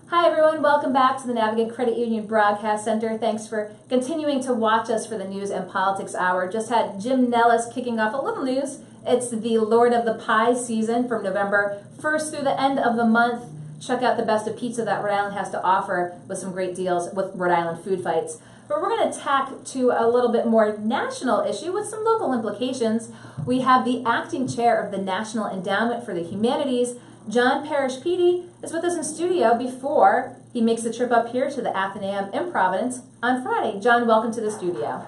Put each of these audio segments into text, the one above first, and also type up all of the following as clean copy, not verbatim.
Hi everyone, welcome back to the Navigant Credit Union Broadcast Center. Thanks for continuing to watch us for the News and Politics Hour. Just had Jim Nellis kicking off a little news. It's the Lord of the Pie season from November 1st through the end of the month. Check out the best of pizza that Rhode Island has to offer with some great deals with Rhode Island food fights. But we're going to tack to a little bit more national issue with some local implications. We have the acting chair of the National Endowment for the Humanities, John Parish Peede, is with us in studio before he makes the trip up here to the Athenaeum in Providence on Friday. John, welcome to the studio.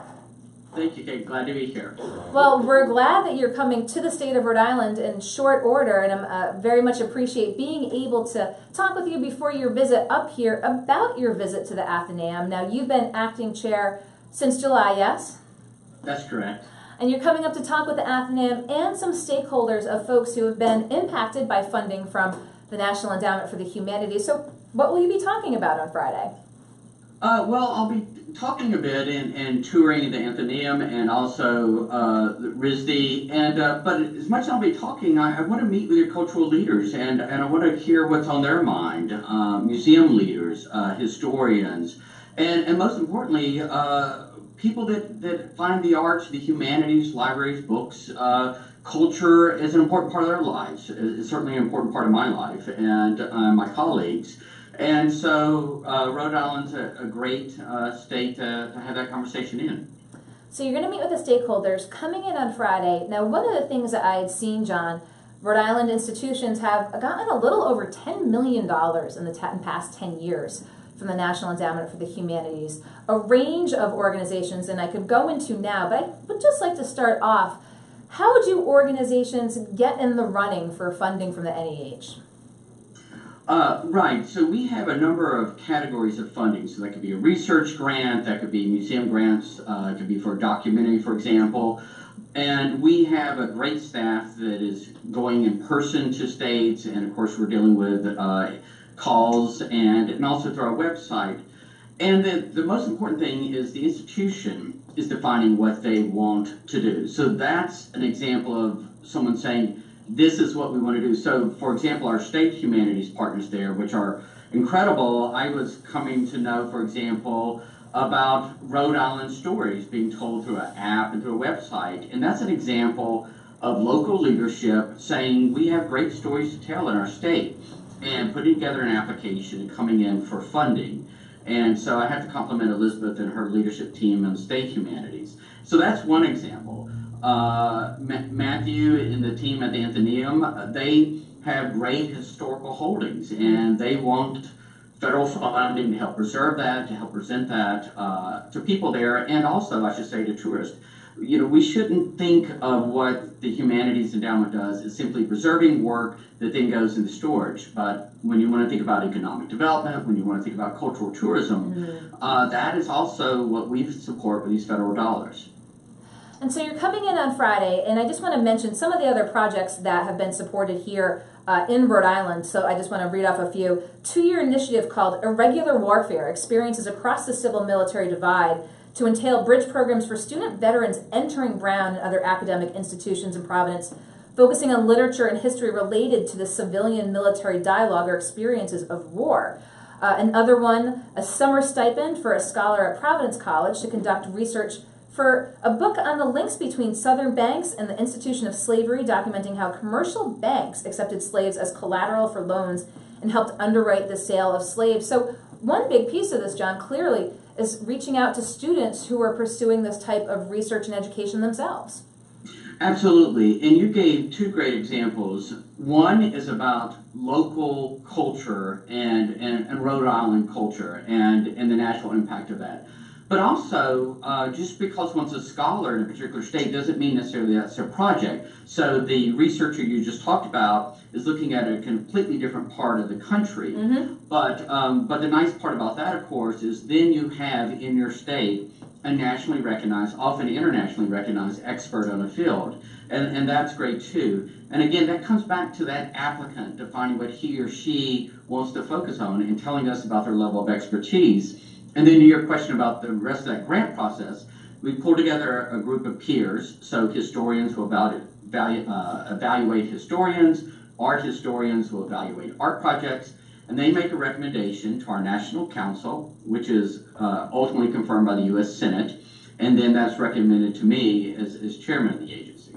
Thank you, Kate. Glad to be here. Well, we're glad that you're coming to the state of Rhode Island in short order, and I very much appreciate being able to talk with you before your visit up here about your visit to the Athenaeum. Now, you've been acting chair since July, yes? That's correct. And you're coming up to talk with the Athenaeum and some stakeholders of folks who have been impacted by funding from the National Endowment for the Humanities. So what will you be talking about on Friday? Well, I'll be talking a bit and touring the Athenaeum and also the RISD. But as much as I'll be talking, I want to meet with your cultural leaders and I want to hear what's on their mind, museum leaders, historians, and most importantly, people that find the arts, the humanities, libraries, books, culture is an important part of their lives. It's certainly an important part of my life and my colleagues. And so Rhode Island's a great state to have that conversation in. So you're going to meet with the stakeholders coming in on Friday. Now, one of the things that I had seen, John, Rhode Island institutions have gotten a little over $10 million in the past 10 years from the National Endowment for the Humanities, a range of organizations, and I could go into now, but I would just like to start off. How do organizations get in the running for funding from the NEH? Right, so we have a number of categories of funding. So that could be a research grant, that could be museum grants, it could be for a documentary, for example. And we have a great staff that is going in person to states, and of course we're dealing with calls and also through our website. And the most important thing is the institution is defining what they want to do. So that's an example of someone saying, this is what we want to do. So, for example, our state humanities partners there, which are incredible, I was coming to know, for example, about Rhode Island stories being told through an app and through a website. And that's an example of local leadership saying, we have great stories to tell in our state, and putting together an application and coming in for funding. And so I have to compliment Elizabeth and her leadership team on state humanities. So that's one example. Matthew and the team at the Athenaeum, they have great historical holdings, and they want federal funding to help preserve that, to help present that to people there, and also, I should say, to tourists. You know, we shouldn't think of what the Humanities Endowment does as simply preserving work that then goes into storage. But when you want to think about economic development, when you want to think about cultural tourism, that is also what we support with these federal dollars. And so you're coming in on Friday, and I just want to mention some of the other projects that have been supported here in Rhode Island. So I just want to read off a few. Two-year initiative called Irregular Warfare, Experiences Across the Civil-Military Divide, to entail bridge programs for student veterans entering Brown and other academic institutions in Providence, focusing on literature and history related to the civilian-military dialogue or experiences of war. Another one, a summer stipend for a scholar at Providence College to conduct research for a book on the links between Southern banks and the institution of slavery, documenting how commercial banks accepted slaves as collateral for loans and helped underwrite the sale of slaves. So one big piece of this, John, clearly is reaching out to students who are pursuing this type of research and education themselves. Absolutely, and you gave two great examples. One is about local culture and Rhode Island culture and the national impact of that. But also, just because one's a scholar in a particular state doesn't mean necessarily that's their project. So the researcher you just talked about is looking at a completely different part of the country. But the nice part about that, of course, is then you have in your state a nationally recognized, often internationally recognized expert on the field. And that's great too. And again, that comes back to that applicant defining what he or she wants to focus on and telling us about their level of expertise. And then to your question about the rest of that grant process, we pulled together a group of peers, so historians will evaluate historians, art historians will evaluate art projects, and they make a recommendation to our National Council, which is ultimately confirmed by the U.S. Senate, and then that's recommended to me as chairman of the agency.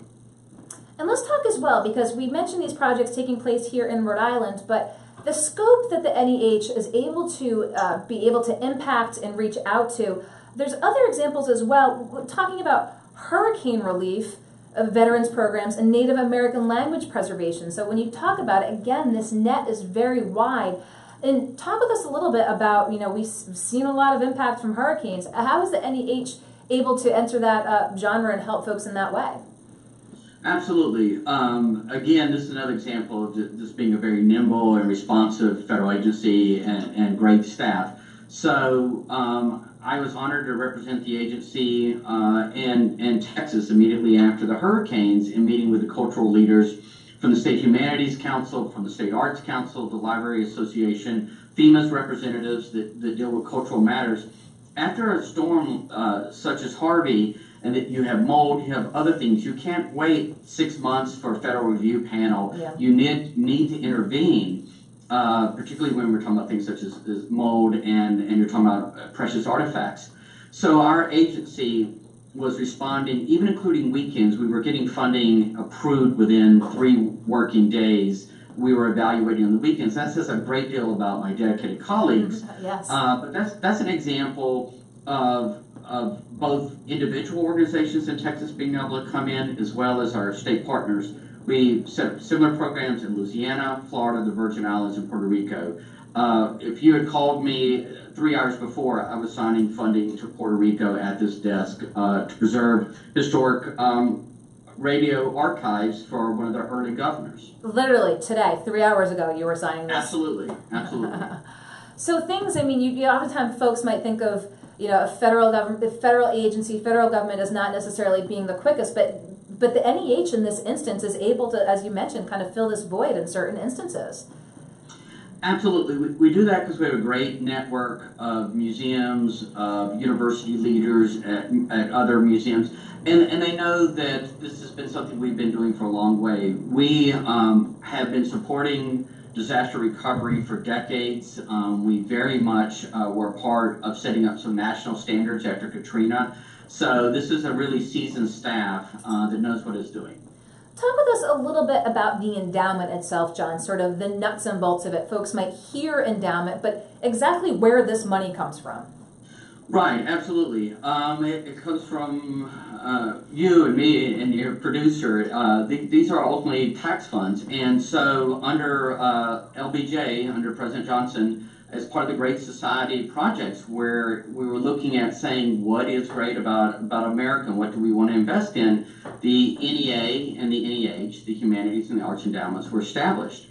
And let's talk as well, because we mentioned these projects taking place here in Rhode Island, but the scope that the NEH is able to be able to impact and reach out to, there's other examples as well. We're talking about hurricane relief, veterans programs, and Native American language preservation. So when you talk about it, again, this net is very wide. And talk with us a little bit about, we've seen a lot of impact from hurricanes. How is the NEH able to enter that genre and help folks in that way? Absolutely. Again, this is another example of this being a very nimble and responsive federal agency and great staff. So I was honored to represent the agency in Texas immediately after the hurricanes in meeting with the cultural leaders from the State Humanities Council, from the State Arts Council, the Library Association, FEMA's representatives that deal with cultural matters. After a storm such as Harvey, and that you have mold, you have other things, you can't wait 6 months for a federal review panel. Yeah. You need to intervene, particularly when we're talking about things such as mold and you're talking about precious artifacts. So our agency was responding, even including weekends. We were getting funding approved within 3 working days. We were evaluating on the weekends. That says a great deal about my dedicated colleagues. Yes. But that's an example of both individual organizations in Texas being able to come in, as well as our state partners. We set up similar programs in Louisiana, Florida, the Virgin Islands, and Puerto Rico. If you had called me 3 hours before, I was signing funding to Puerto Rico at this desk to preserve historic radio archives for one of their early governors. Literally today, 3 hours ago, you were signing this. Absolutely. So things, you oftentimes folks might think of, a federal government, the federal agency, federal government is not necessarily being the quickest, but the NEH in this instance is able to, as you mentioned, kind of fill this void in certain instances. Absolutely. We do that because we have a great network of museums, of university leaders at other museums, and they know that this has been something we've been doing for a long way. We have been supporting disaster recovery for decades. We very much were part of setting up some national standards after Katrina. So this is a really seasoned staff that knows what it's doing. Talk with us a little bit about the endowment itself, John, sort of the nuts and bolts of it. Folks might hear endowment, but exactly where this money comes from. Right, absolutely. It comes from you and me and your producer. These are ultimately tax funds. And so under LBJ, under President Johnson, as part of the Great Society projects, where we were looking at saying what is great about America and what do we want to invest in, the NEA and the NEH, the Humanities and the Arts Endowments, were established.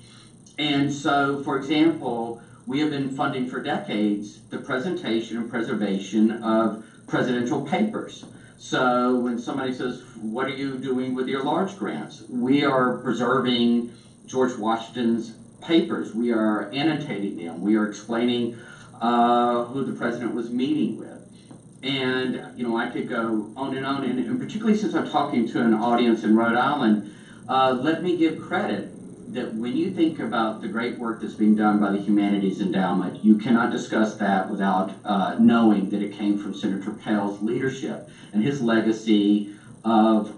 And so, for example, we have been funding for decades the presentation and preservation of presidential papers. So when somebody says, what are you doing with your large grants? We are preserving George Washington's papers. We are annotating them. We are explaining who the president was meeting with. And, I could go on, and particularly since I'm talking to an audience in Rhode Island, let me give credit that when you think about the great work that's being done by the Humanities Endowment, you cannot discuss that without knowing that it came from Senator Pell's leadership and his legacy of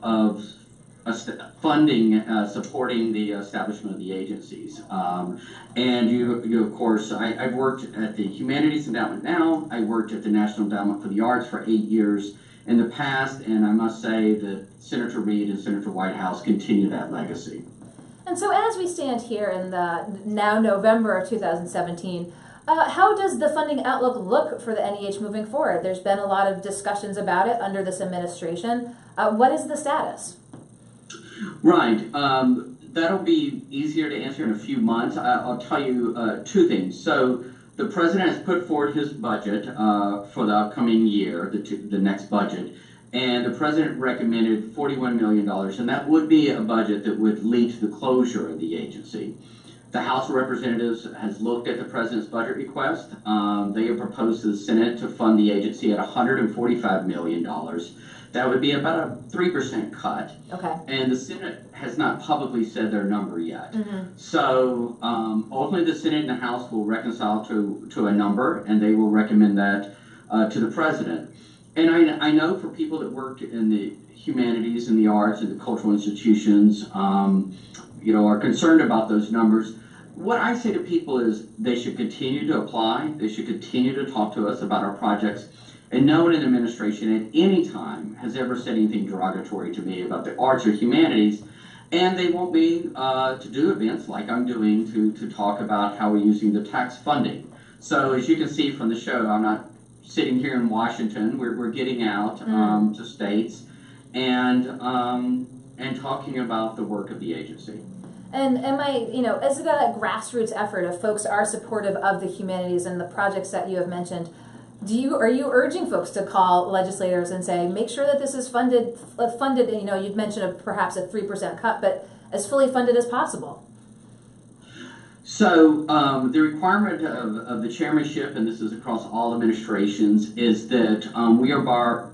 funding, supporting the establishment of the agencies. And you of course, I've worked at the Humanities Endowment now. I worked at the National Endowment for the Arts for 8 years in the past, and I must say that Senator Reid and Senator Whitehouse continue that legacy. And so as we stand here in the now November of 2017, how does the funding outlook look for the NEH moving forward? There's been a lot of discussions about it under this administration. What is the status? Right. That'll be easier to answer in a few months. I'll tell you 2 things. So the president has put forward his budget for the upcoming year, the next budget, and the president recommended $41 million, and that would be a budget that would lead to the closure of the agency. The House of Representatives has looked at the president's budget request. They have proposed to the Senate to fund the agency at $145 million. That would be about a 3% cut. Okay. And the Senate has not publicly said their number yet. Mm-hmm. So ultimately the Senate and the House will reconcile to a number, and they will recommend that to the president. And I know for people that work in the humanities and the arts and the cultural institutions, are concerned about those numbers. What I say to people is they should continue to apply. They should continue to talk to us about our projects. And no one in the administration at any time has ever said anything derogatory to me about the arts or humanities. And they want me to do events like I'm doing to talk about how we're using the tax funding. So as you can see from the show, I'm not sitting here in Washington. We're getting out to states and talking about the work of the agency. And is it a grassroots effort if folks are supportive of the humanities and the projects that you have mentioned? Are you urging folks to call legislators and say, make sure that this is funded, you'd mentioned perhaps a 3% cut, but as fully funded as possible? So the requirement of the chairmanship, and this is across all administrations, is that we are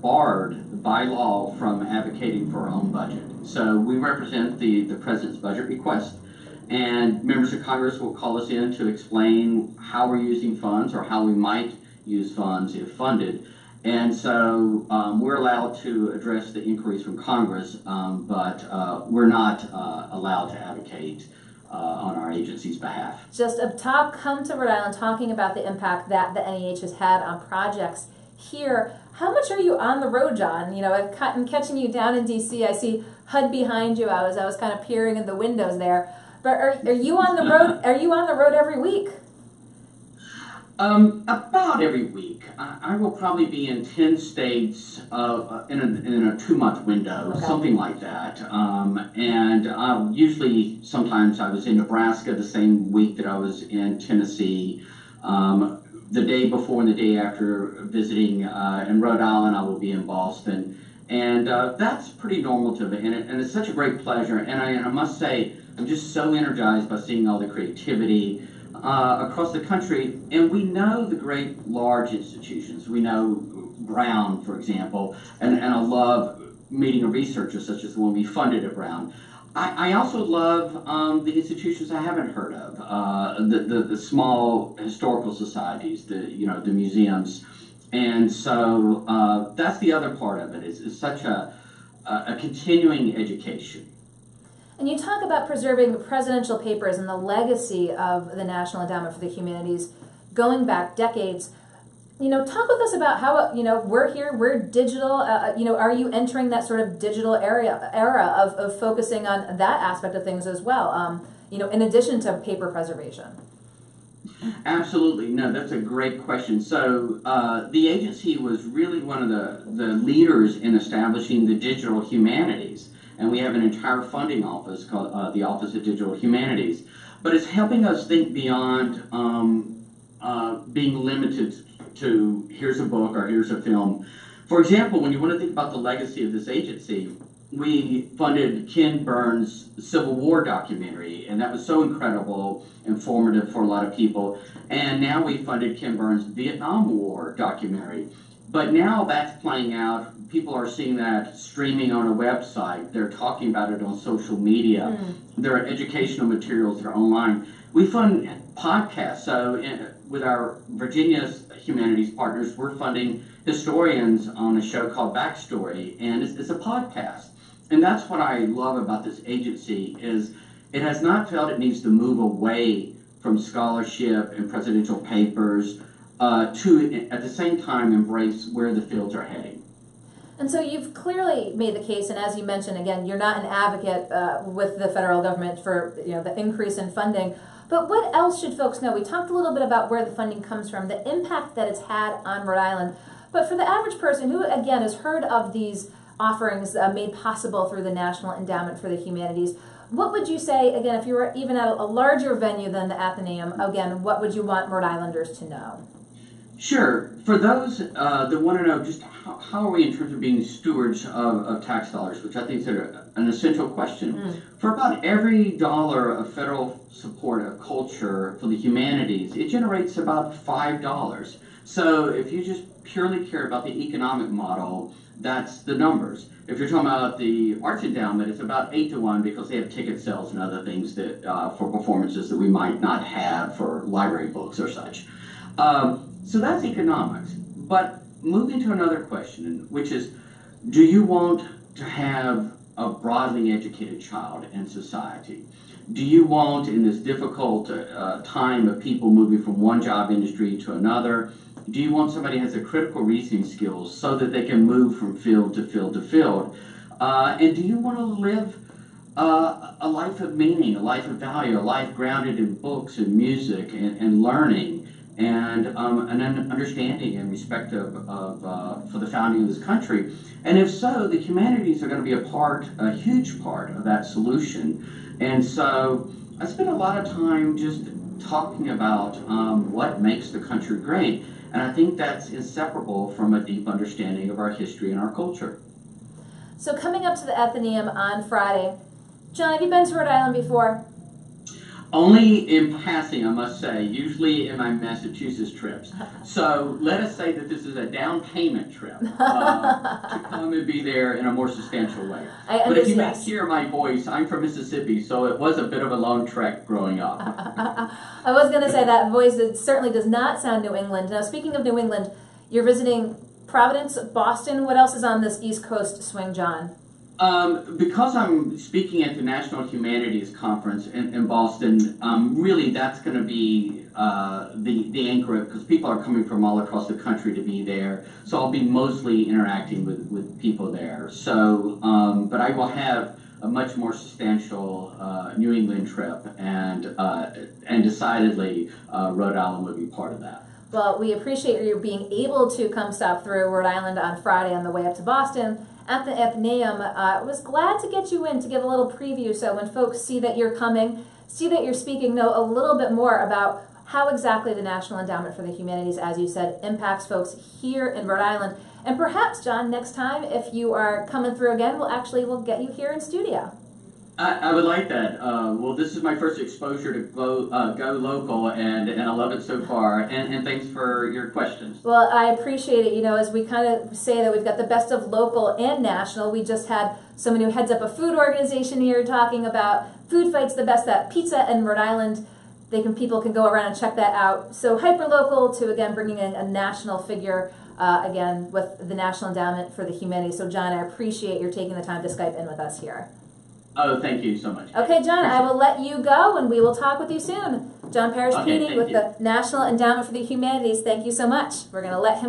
barred by law from advocating for our own budget. So we represent the president's budget request, and members of Congress will call us in to explain how we're using funds or how we might use funds if funded. And so we're allowed to address the inquiries from Congress, but we're not allowed to advocate on our agency's behalf. Just up top, come to Rhode Island talking about the impact that the NEH has had on projects here. How much are you on the road, John? I'm catching you down in DC. I see HUD behind you. I was kind of peering in the windows there. But are you on the road? Are you on the road every week? About every week. I will probably be in 10 states in a 2-month window, okay. Something like that. And usually, sometimes I was in Nebraska the same week that I was in Tennessee. The day before and the day after visiting in Rhode Island, I will be in Boston. And that's pretty normal to me. And it's such a great pleasure. And I must say, I'm just so energized by seeing all the creativity across the country. And we know the great large institutions. We know Brown, for example, and I love meeting a researcher such as the one we funded at Brown. I also love the institutions I haven't heard of, the small historical societies, the museums. And so that's the other part of it, is such a continuing education. And you talk about preserving presidential papers and the legacy of the National Endowment for the Humanities going back decades. Talk with us about how, we're here, we're digital. Are you entering that sort of digital era of focusing on that aspect of things as well, in addition to paper preservation? Absolutely. No, that's a great question. So the agency was really one of the leaders in establishing the digital humanities. And we have an entire funding office called the Office of Digital Humanities. But it's helping us think beyond being limited to here's a book or here's a film. For example, when you want to think about the legacy of this agency, we funded Ken Burns' Civil War documentary, and that was so incredible, informative for a lot of people. And now we funded Ken Burns' Vietnam War documentary. But now that's playing out. People are seeing that streaming on a website. They're talking about it on social media. There are educational materials that are online. We fund podcasts. So with our Virginia Humanities partners, we're funding historians on a show called Backstory, and it's a podcast. And that's what I love about this agency is it has not felt it needs to move away from scholarship and presidential papers to, at the same time, embrace where the fields are heading. And so you've clearly made the case, and as you mentioned, again, you're not an advocate with the federal government for the increase in funding. But what else should folks know? We talked a little bit about where the funding comes from, the impact that it's had on Rhode Island. But for the average person who, again, has heard of these offerings made possible through the National Endowment for the Humanities, what would you say, again, if you were even at a larger venue than the Athenaeum, again, what would you want Rhode Islanders to know? Sure. For those that want to know just how are we in terms of being stewards of tax dollars, which I think is an essential question. For about every dollar of federal support of culture for the humanities, it generates about $5. So if you just purely care about the economic model, that's the numbers. If you're talking about the Arts Endowment, it's about 8-to-1 because they have ticket sales and other things that for performances that we might not have for library books or such. So that's economics. But moving to another question, which is, do you want to have a broadly educated child in society? Do you want, in this difficult time of people moving from one job industry to another, do you want somebody who has the critical reasoning skills so that they can move from field to field to field? And do you want to live a life of meaning, a life of value, a life grounded in books and music and learning and an understanding and respect for the founding of this country? And if so, the humanities are going to be a huge part of that solution. And so I spent a lot of time just talking about what makes the country great. And I think that's inseparable from a deep understanding of our history and our culture. So coming up to the Athenaeum on Friday, John, have you been to Rhode Island before? Only in passing, I must say, usually in my Massachusetts trips. So let us say that this is a down payment trip to come and be there in a more substantial way. But if you may hear my voice, I'm from Mississippi, so it was a bit of a long trek growing up. I was going to say that voice, it certainly does not sound New England. Now, speaking of New England, you're visiting Providence, Boston. What else is on this East Coast swing, John? Because I'm speaking at the National Humanities Conference in Boston, really that's going to be the anchor, because people are coming from all across the country to be there. So I'll be mostly interacting with people there. So, but I will have a much more substantial New England trip, and decidedly Rhode Island would be part of that. Well, we appreciate you being able to come stop through Rhode Island on Friday on the way up to Boston at the Athenaeum. I was glad to get you in to give a little preview, so when folks see that you're coming, see that you're speaking, know a little bit more about how exactly the National Endowment for the Humanities, as you said, impacts folks here in Rhode Island. And perhaps, John, next time, if you are coming through again, we'll get you here in studio. I would like that. Well, this is my first exposure to go local, and I love it so far. And thanks for your questions. Well, I appreciate it. You know, as we kind of say that we've got the best of local and national, we just had someone who heads up a food organization here talking about Food Fight's the best at pizza in Rhode Island. People can go around and check that out. So hyper-local to, again, bringing in a national figure, again, with the National Endowment for the Humanities. So, John, I appreciate your taking the time to Skype in with us here. Oh, thank you so much. Okay, John, I will let you go, and we will talk with you soon. John Parish, Peede with the National Endowment for the Humanities. Thank you so much. We're going to let him